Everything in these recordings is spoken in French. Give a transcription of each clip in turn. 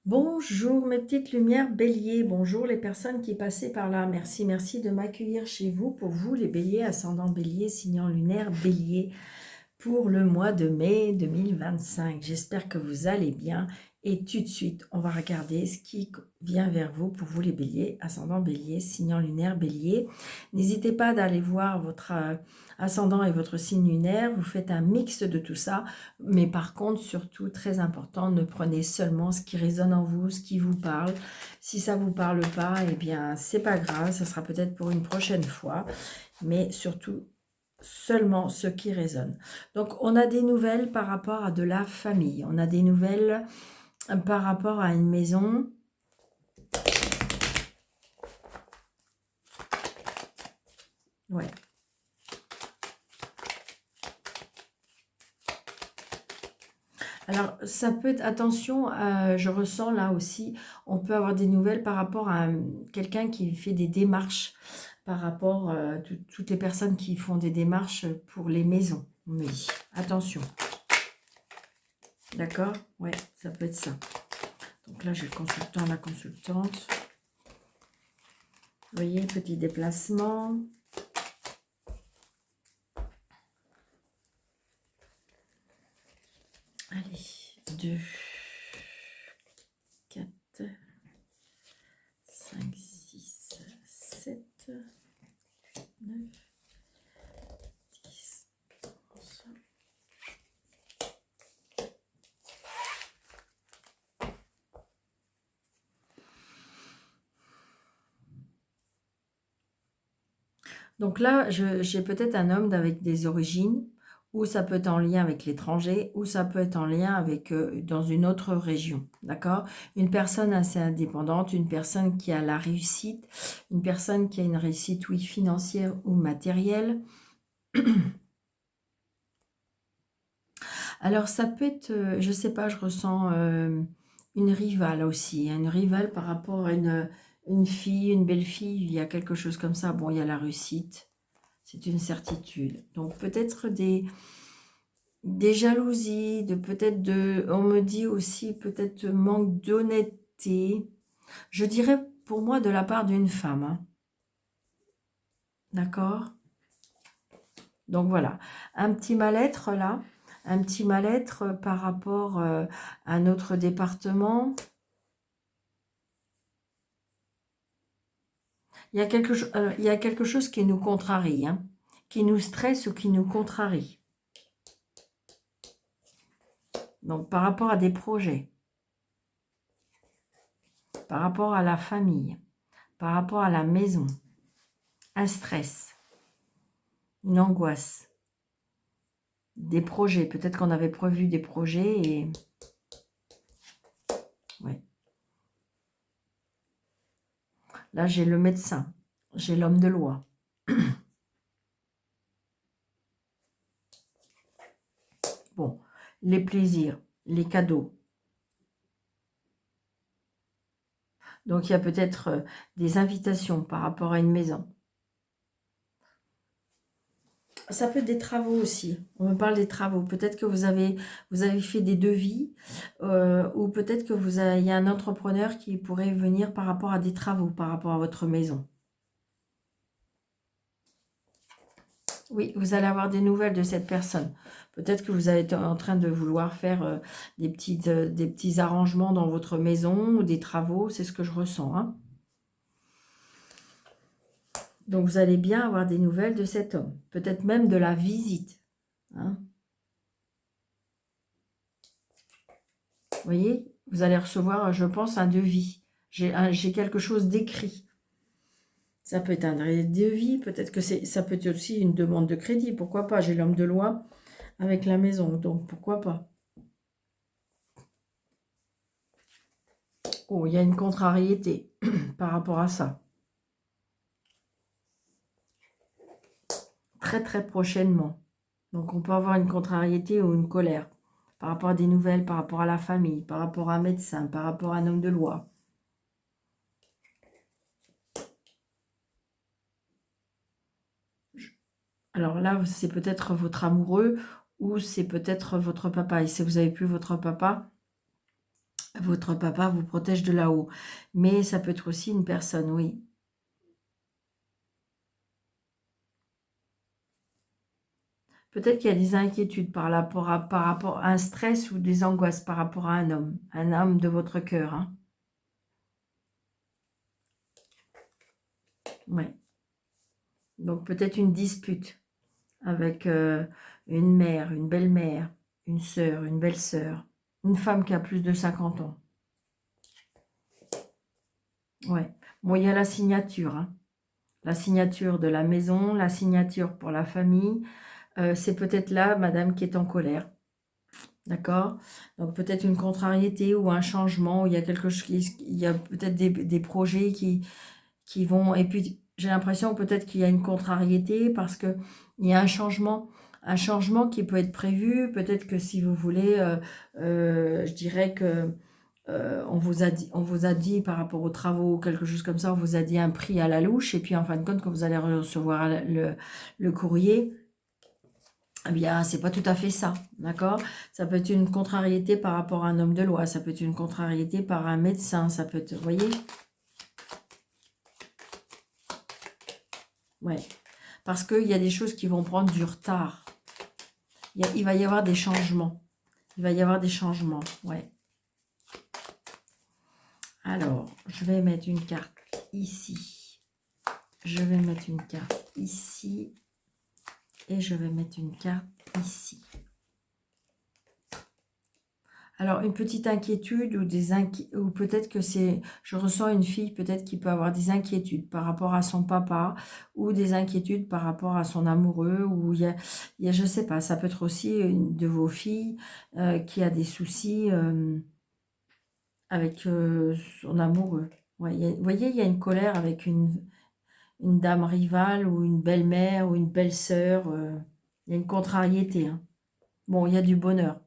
Bonjour mes petites lumières bélier, bonjour les personnes qui passaient par là, merci de m'accueillir chez vous, pour vous les béliers, ascendant bélier, signant lunaire bélier, pour le mois de mai 2025. J'espère que vous allez bien et tout de suite, on va regarder ce qui vient vers vous pour vous les béliers, ascendant bélier, signant lunaire bélier. N'hésitez pas d'aller voir votre ascendant et votre signe lunaire, vous faites un mix de tout ça, mais par contre, surtout, très important, ne prenez seulement ce qui résonne en vous, ce qui vous parle. Si ça ne vous parle pas, eh bien, c'est pas grave, ça sera peut-être pour une prochaine fois, mais surtout, seulement ce qui résonne. Donc, on a des nouvelles par rapport à de la famille. On a des nouvelles par rapport à une maison. Ouais. Alors, ça peut être, attention, je ressens là aussi, on peut avoir des nouvelles par rapport à quelqu'un qui fait des démarches, par rapport à toutes les personnes qui font des démarches pour les maisons. On me dit, attention. D'accord? Ouais, ça peut être ça. Donc là, j'ai le consultant, la consultante. Vous voyez, petit déplacement. Allez, 2, 4, 5, 6, 7, 9, 10, 11. Donc là, j'ai peut-être un homme avec des origines, ou ça peut être en lien avec l'étranger, ou ça peut être en lien avec dans une autre région, d'accord? Une personne assez indépendante, une personne qui a la réussite, une personne qui a une réussite, oui, financière ou matérielle. Alors ça peut être, je sais pas, je ressens une rivale aussi, hein, une rivale par rapport à une fille, une belle fille, il y a quelque chose comme ça. Bon, il y a la réussite. C'est une certitude. Donc peut-être des jalousies, peut-être on me dit aussi peut-être manque d'honnêteté. Je dirais pour moi de la part d'une femme. Hein. D'accord? Donc voilà, un petit mal-être là, un petit mal-être par rapport à notre département. Il y a quelque chose qui nous contrarie, hein, qui nous stresse ou qui nous contrarie. Donc, par rapport à des projets, par rapport à la famille, par rapport à la maison, un stress, une angoisse, des projets. Peut-être qu'on avait prévu des projets et... Ouais. Là, j'ai le médecin, j'ai l'homme de loi. Bon, les plaisirs, les cadeaux. Donc, il y a peut-être des invitations par rapport à une maison. Ça peut être des travaux aussi. On me parle des travaux. Peut-être que vous avez fait des devis ou peut-être que il y a un entrepreneur qui pourrait venir par rapport à des travaux, par rapport à votre maison. Oui, vous allez avoir des nouvelles de cette personne. Peut-être que vous êtes en train de vouloir faire des petits arrangements dans votre maison ou des travaux. C'est ce que je ressens. Hein. Donc, vous allez bien avoir des nouvelles de cet homme. Peut-être même de la visite. Hein. Vous voyez, vous allez recevoir, je pense, un devis. J'ai quelque chose d'écrit. Ça peut être un devis, peut-être que ça peut être aussi une demande de crédit. Pourquoi pas? J'ai l'homme de loi avec la maison, donc pourquoi pas? Oh, il y a une contrariété par rapport à ça. Très très prochainement. Donc on peut avoir une contrariété ou une colère par rapport à des nouvelles, par rapport à la famille, par rapport à un médecin, par rapport à un homme de loi. Alors là, c'est peut-être votre amoureux ou c'est peut-être votre papa. Et si vous n'avez plus votre papa, Votre papa vous protège de là-haut. Mais ça peut être aussi une personne, oui. Peut-être qu'il y a des inquiétudes par rapport à un stress ou des angoisses par rapport à un homme de votre cœur. Hein. Ouais. Donc peut-être une dispute avec une mère, une belle-mère, une sœur, une belle-sœur, une femme qui a plus de 50 ans. Ouais. Bon, il y a la signature. Hein. La signature de la maison, la signature pour la famille. C'est peut-être là, madame, qui est en colère. D'accord? Donc peut-être une contrariété ou un changement, où il y a quelque chose, il y a peut-être des projets qui vont... Et puis j'ai l'impression peut-être qu'il y a une contrariété parce qu'il y a un changement qui peut être prévu. Peut-être que si vous voulez, je dirais que on vous a dit par rapport aux travaux, quelque chose comme ça, on vous a dit un prix à la louche. Et puis en fin de compte, quand vous allez recevoir le courrier, eh bien, c'est pas tout à fait ça, d'accord? Ça peut être une contrariété par rapport à un homme de loi, ça peut être une contrariété par un médecin, ça peut être, vous voyez? Ouais, parce qu'il y a des choses qui vont prendre du retard. Il va y avoir des changements. Il va y avoir des changements, ouais. Alors, je vais mettre une carte ici. Je vais mettre une carte ici. Et je vais mettre une carte ici. Alors, une petite inquiétude ou peut-être que c'est... Je ressens une fille peut-être qui peut avoir des inquiétudes par rapport à son papa ou des inquiétudes par rapport à son amoureux ou je ne sais pas, ça peut être aussi une de vos filles qui a des soucis avec son amoureux. Ouais, vous voyez, il y a une colère avec une dame rivale ou une belle-mère ou une belle-sœur. Il y a une contrariété. Hein. Bon, il y a du bonheur.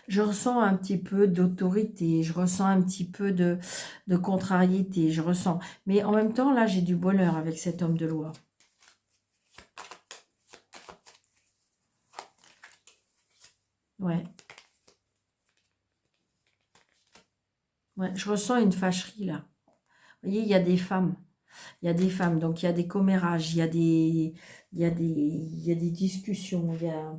Je ressens un petit peu d'autorité, je ressens un petit peu de contrariété, je ressens. Mais en même temps, là, j'ai du bonheur avec cet homme de loi. Ouais. Ouais, je ressens une fâcherie, là. Vous voyez, il y a des femmes. Il y a des femmes, donc il y a des commérages, il y a des discussions, il y a...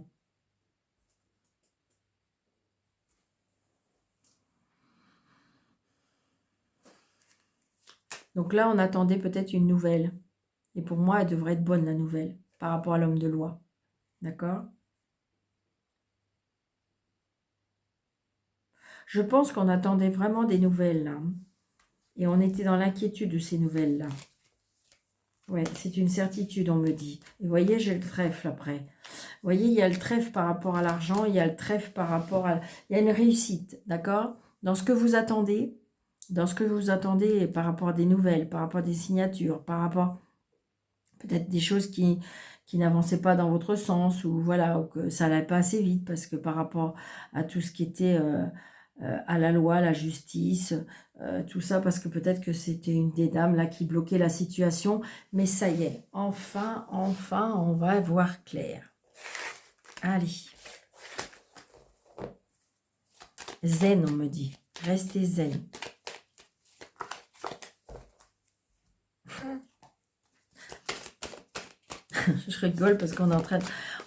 Donc là, on attendait peut-être une nouvelle. Et pour moi, elle devrait être bonne, la nouvelle, par rapport à l'homme de loi. D'accord? Je pense qu'on attendait vraiment des nouvelles, là. Et on était dans l'inquiétude de ces nouvelles-là. Ouais, c'est une certitude, on me dit. Et vous voyez, j'ai le trèfle après. Vous voyez, il y a le trèfle par rapport à l'argent, il y a le trèfle par rapport à... Il y a une réussite, d'accord? Dans ce que vous attendez, par rapport à des nouvelles, par rapport à des signatures, par rapport peut-être des choses qui n'avançaient pas dans votre sens, ou voilà, ou que ça n'allait pas assez vite, parce que par rapport à tout ce qui était à la loi, la justice, tout ça, parce que peut-être que c'était une des dames là qui bloquait la situation, mais ça y est, enfin, on va voir clair. Allez. Zen, on me dit. Restez zen. Je rigole parce qu'on est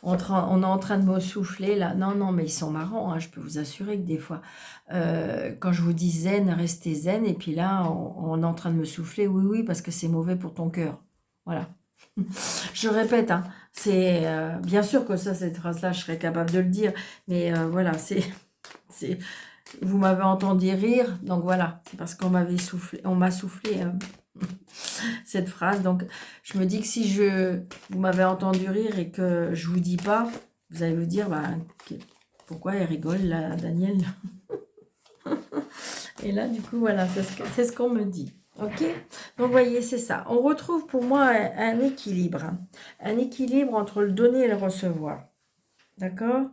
on est en train de me souffler là. Non, non, mais ils sont marrants. Hein, je peux vous assurer que des fois, quand je vous dis zen, restez zen. Et puis là, on est en train de me souffler. Oui, oui, parce que c'est mauvais pour ton cœur. Voilà. Je répète, hein, c'est bien sûr que ça, cette phrase-là, je serais capable de le dire. Mais voilà, vous m'avez entendu rire. Donc voilà, c'est parce qu'on m'avait soufflé, on m'a soufflé. Cette phrase. Donc, je me dis que si vous m'avez entendu rire et que je vous dis pas, vous allez vous dire, bah, pourquoi elle rigole, là, Daniel? Et là, du coup, voilà, c'est ce qu'on me dit. Ok? Donc, vous voyez, c'est ça. On retrouve pour moi un équilibre. Hein. Un équilibre entre le donner et le recevoir. D'accord?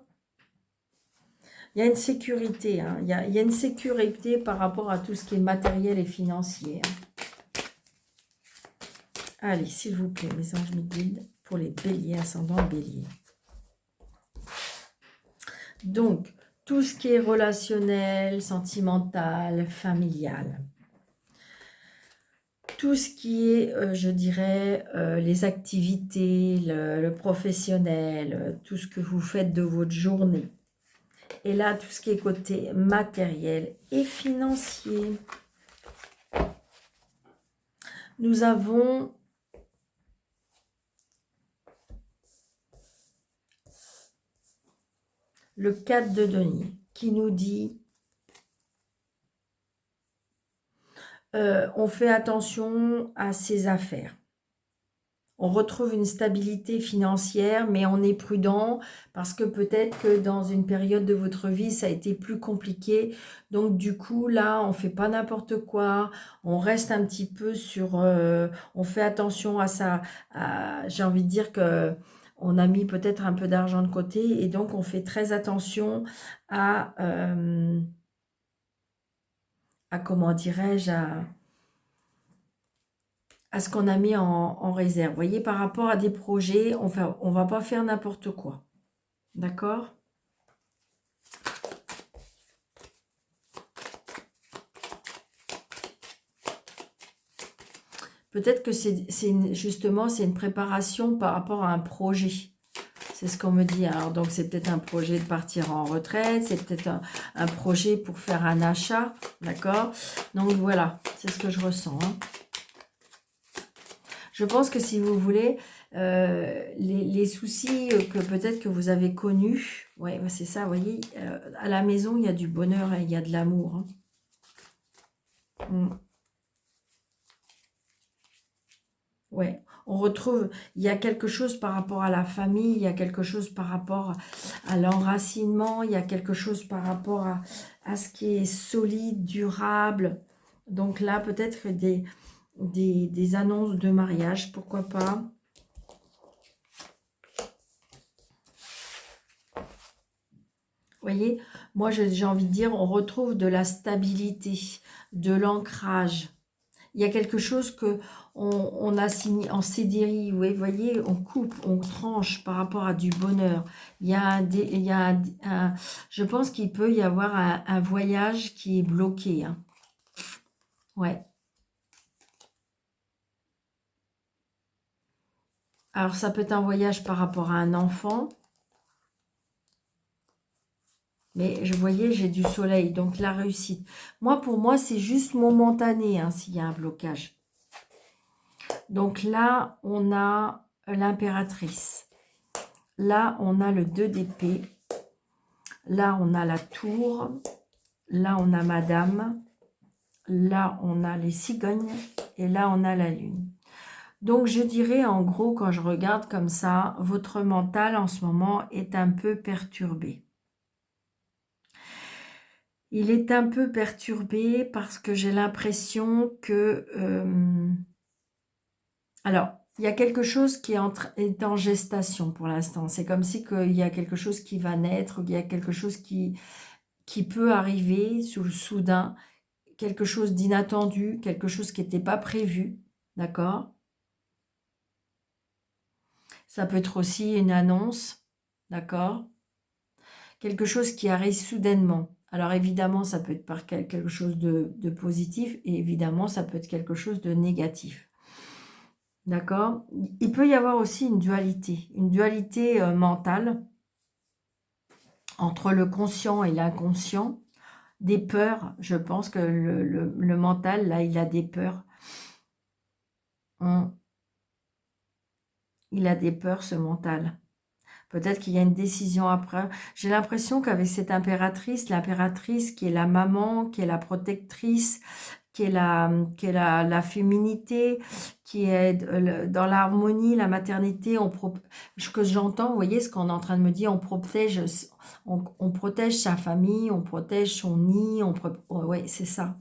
Il y a une sécurité. Hein. Il y a une sécurité par rapport à tout ce qui est matériel et financier. Hein. Allez, s'il vous plaît, mes anges me guident pour les béliers, ascendant bélier. Donc, tout ce qui est relationnel, sentimental, familial. Tout ce qui est, je dirais, les activités, le professionnel, tout ce que vous faites de votre journée. Et là, tout ce qui est côté matériel et financier. Nous avons le 4 de denier qui nous dit on fait attention à ses affaires. On retrouve une stabilité financière, mais on est prudent parce que peut-être que dans une période de votre vie, ça a été plus compliqué. Donc du coup, là, on fait pas n'importe quoi. On reste un petit peu sur... on fait attention à ça. J'ai envie de dire que on a mis peut-être un peu d'argent de côté et donc on fait très attention à comment dirais-je, à ce qu'on a mis en réserve. Vous voyez, par rapport à des projets, on va pas faire n'importe quoi. D'accord? Peut-être que justement, c'est une préparation par rapport à un projet. C'est ce qu'on me dit. Alors, donc, c'est peut-être un projet de partir en retraite. C'est peut-être un projet pour faire un achat. D'accord? Donc, voilà. C'est ce que je ressens. Hein. Je pense que si vous voulez, les soucis que peut-être que vous avez connus, ouais, c'est ça, vous voyez, à la maison, il y a du bonheur et il y a de l'amour. Hein. Ouais, on retrouve, il y a quelque chose par rapport à la famille, il y a quelque chose par rapport à l'enracinement, il y a quelque chose par rapport à ce qui est solide, durable. Donc là, peut-être des annonces de mariage, pourquoi pas. Vous voyez, moi j'ai envie de dire, on retrouve de la stabilité, de l'ancrage. Il y a quelque chose que on a signé en CDI, vous voyez, on coupe, on tranche par rapport à du bonheur. Il y a, je pense qu'il peut y avoir un voyage qui est bloqué. Hein. Ouais. Alors ça peut être un voyage par rapport à un enfant. Mais je voyais, j'ai du soleil, donc la réussite. Moi, pour moi, c'est juste momentané hein, s'il y a un blocage. Donc là, on a l'impératrice. Là, on a le 2 d'épée. Là, on a la tour. Là, on a madame. Là, on a les cigognes. Et là, on a la lune. Donc, je dirais, en gros, quand je regarde comme ça, votre mental, en ce moment, est un peu perturbé. Il est un peu perturbé parce que j'ai l'impression que... alors, il y a quelque chose qui est en gestation pour l'instant. C'est comme si il y a quelque chose qui va naître, il y a quelque chose qui peut arriver soudain, quelque chose d'inattendu, quelque chose qui n'était pas prévu, d'accord? Ça peut être aussi une annonce, d'accord? Quelque chose qui arrive soudainement. Alors évidemment, ça peut être par quelque chose de positif et évidemment, ça peut être quelque chose de négatif. D'accord? Il peut y avoir aussi une dualité mentale entre le conscient et l'inconscient. Des peurs, je pense que le mental, là, il a des peurs. Il a des peurs, ce mental. Peut-être qu'il y a une décision après. J'ai l'impression qu'avec cette l'impératrice qui est la maman, qui est la protectrice, qui est la féminité, qui est dans l'harmonie, la maternité, ce que j'entends, vous voyez ce qu'on est en train de me dire, on protège sa famille, on protège son nid, ouais, c'est ça.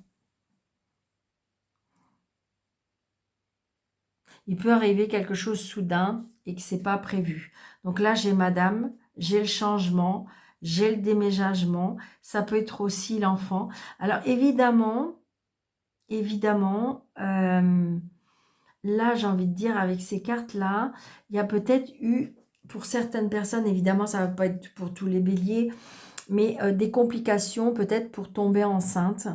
Il peut arriver quelque chose soudain et que c'est pas prévu. Donc là, j'ai madame, j'ai le changement, j'ai le déménagement, ça peut être aussi l'enfant. Alors évidemment, là, j'ai envie de dire, avec ces cartes-là, il y a peut-être eu, pour certaines personnes, évidemment, ça ne va pas être pour tous les béliers, mais des complications peut-être pour tomber enceinte.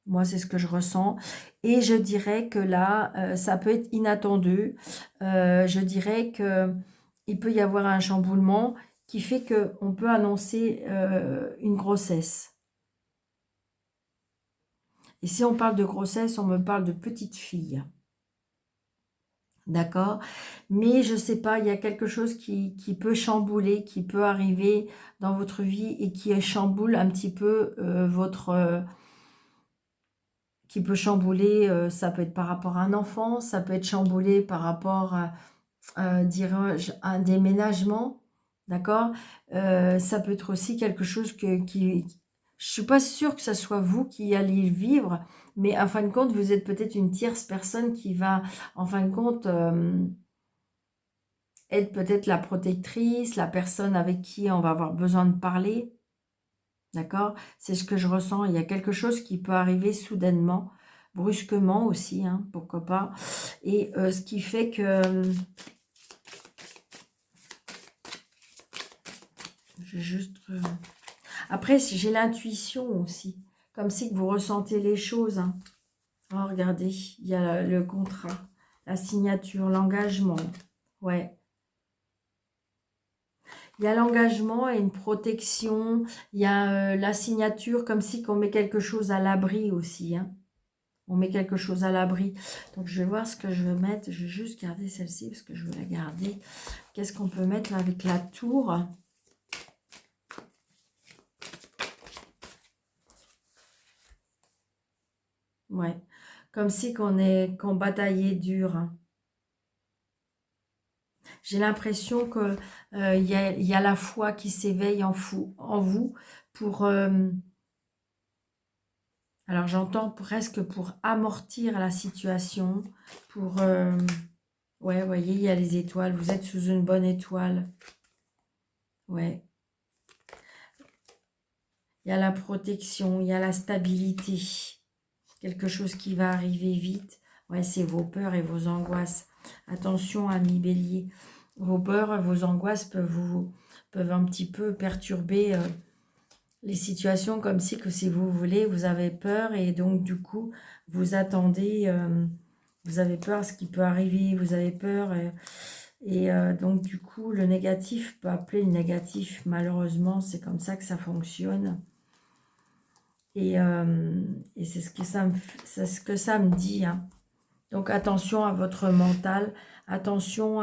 Moi, c'est ce que je ressens. Et je dirais que là, ça peut être inattendu. Je dirais que il peut y avoir un chamboulement qui fait qu'on peut annoncer une grossesse. Et si on parle de grossesse, on me parle de petite fille. D'accord? Mais je sais pas, il y a quelque chose qui peut chambouler, qui peut arriver dans votre vie et qui chamboule un petit peu votre... qui peut chambouler, ça peut être par rapport à un enfant, ça peut être chamboulé par rapport à, dirais-je, un déménagement, d'accord? Ça peut être aussi quelque chose qui... Je suis pas sûre que ce soit vous qui allez le vivre, mais en fin de compte, vous êtes peut-être une tierce personne qui va, en fin de compte, être peut-être la protectrice, la personne avec qui on va avoir besoin de parler, d'accord? C'est ce que je ressens. Il y a quelque chose qui peut arriver soudainement, brusquement aussi, hein, pourquoi pas. Et ce qui fait que... je juste... Après, j'ai l'intuition aussi. Comme si que vous ressentez les choses. Hein. Oh, regardez, il y a le contrat, la signature, l'engagement. Ouais. Il y a l'engagement et une protection. Il y a la signature, comme si qu'on met quelque chose à l'abri aussi. Hein. On met quelque chose à l'abri. Donc, je vais voir ce que je veux mettre. Je vais juste garder celle-ci parce que je veux la garder. Qu'est-ce qu'on peut mettre avec la tour ? Ouais. Comme si qu'on bataillait dur. Hein. J'ai l'impression que y a la foi qui s'éveille en vous pour... alors, j'entends presque pour amortir la situation, pour... ouais, vous voyez, il y a les étoiles. Vous êtes sous une bonne étoile. Ouais. Il y a la protection, il y a la stabilité. Quelque chose qui va arriver vite. Ouais, c'est vos peurs et vos angoisses. Attention, amis bélier. Vos peurs et vos angoisses peuvent un petit peu perturber les situations, comme si vous voulez, vous avez peur et donc du coup, vous attendez, vous avez peur ce qui peut arriver, vous avez peur. Donc du coup, le négatif peut appeler le négatif. Malheureusement, c'est comme ça que ça fonctionne. Et c'est ce que ça me dit. Hein. Donc attention à votre mental, attention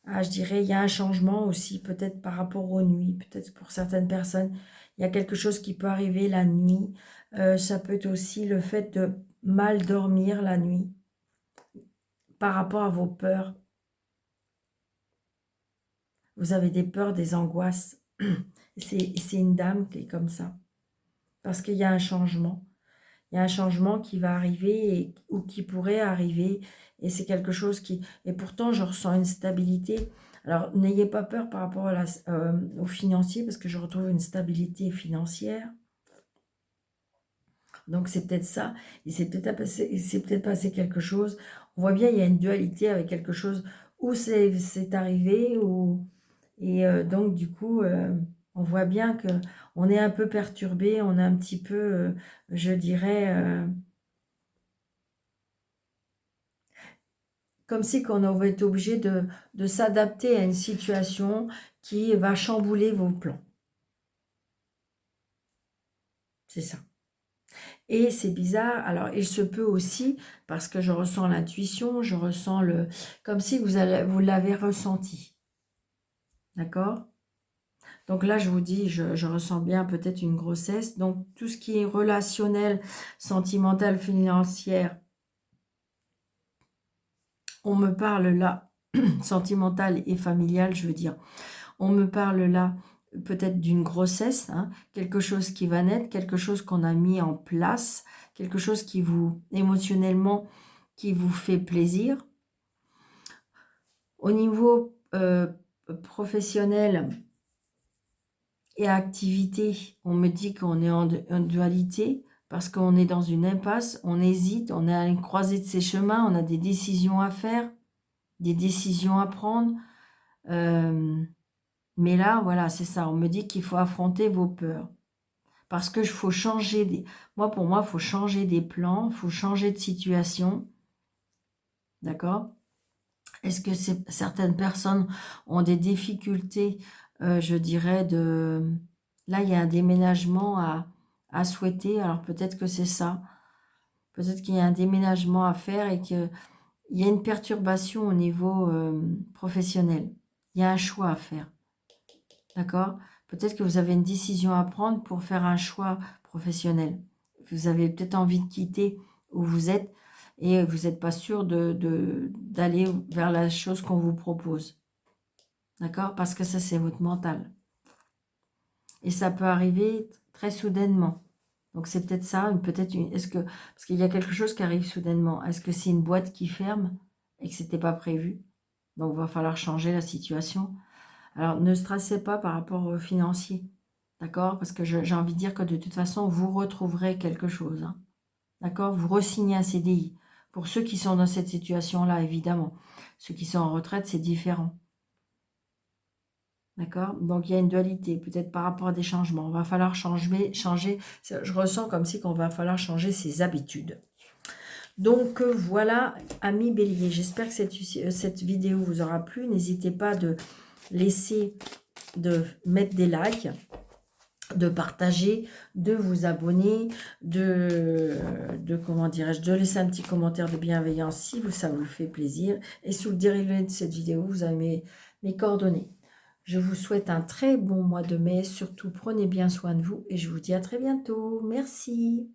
je dirais, il y a un changement aussi, peut-être par rapport aux nuits, peut-être pour certaines personnes, il y a quelque chose qui peut arriver la nuit. Ça peut être aussi le fait de mal dormir la nuit par rapport à vos peurs. Vous avez des peurs, des angoisses. C'est une dame qui est comme ça. Parce qu'il y a un changement. Il y a un changement qui va arriver ou qui pourrait arriver. Et c'est quelque chose qui... Et pourtant, je ressens une stabilité. Alors, n'ayez pas peur par rapport au financier, parce que je retrouve une stabilité financière. Donc, c'est peut-être ça. Et c'est peut-être passé quelque chose. On voit bien, il y a une dualité avec quelque chose où c'est arrivé. Et donc, du coup, on voit bien que on est un peu perturbé. On est un petit peu, je dirais... comme si qu'on aurait été obligé de s'adapter à une situation qui va chambouler vos plans. C'est ça. Et c'est bizarre. Alors, il se peut aussi, parce que je ressens l'intuition, je ressens le... comme si vous l'avez ressenti. D'accord ? Donc là, je vous dis, je ressens bien peut-être une grossesse. Donc, tout ce qui est relationnel, sentimental, financier, on me parle là, sentimental et familial, je veux dire. On me parle là peut-être d'une grossesse, hein, quelque chose qui va naître, quelque chose qu'on a mis en place, quelque chose qui vous, émotionnellement, qui vous fait plaisir. Au niveau professionnel et activité, on me dit qu'on est en dualité, parce qu'on est dans une impasse, on hésite, on est à une croisée de ses chemins, on a des décisions à faire, des décisions à prendre. Mais là, voilà, c'est ça. On me dit qu'il faut affronter vos peurs. Parce que faut changer des... pour moi, il faut changer des plans, il faut changer de situation. D'accord? Est-ce que certaines personnes ont des difficultés, je dirais, de... Là, il y a un déménagement à souhaiter. Alors, peut-être que c'est ça. Peut-être qu'il y a un déménagement à faire et qu'il y a une perturbation au niveau professionnel. Il y a un choix à faire. D'accord? Peut-être que vous avez une décision à prendre pour faire un choix professionnel. Vous avez peut-être envie de quitter où vous êtes et vous n'êtes pas sûr d'aller vers la chose qu'on vous propose. D'accord? Parce que ça, c'est votre mental. Et ça peut arriver très soudainement. Donc, c'est peut-être ça, parce qu'il y a quelque chose qui arrive soudainement. Est-ce que c'est une boîte qui ferme et que ce n'était pas prévu? Donc, il va falloir changer la situation. Alors, ne stressez pas par rapport au financier, d'accord? Parce que j'ai envie de dire que de toute façon, vous retrouverez quelque chose, hein, d'accord? Vous re-signez un CDI. Pour ceux qui sont dans cette situation-là, évidemment. Ceux qui sont en retraite, c'est différent, d'accord? Donc, il y a une dualité, peut-être par rapport à des changements. Il va falloir changer. Je ressens comme si qu'on va falloir changer ses habitudes. Donc, voilà, amis bélier. J'espère que cette vidéo vous aura plu. N'hésitez pas de mettre des likes, de partager, de vous abonner, comment dirais-je, de laisser un petit commentaire de bienveillance si ça vous fait plaisir. Et sous le dérivé de cette vidéo, vous avez mes coordonnées. Je vous souhaite un très bon mois de mai. Surtout, prenez bien soin de vous et je vous dis à très bientôt. Merci.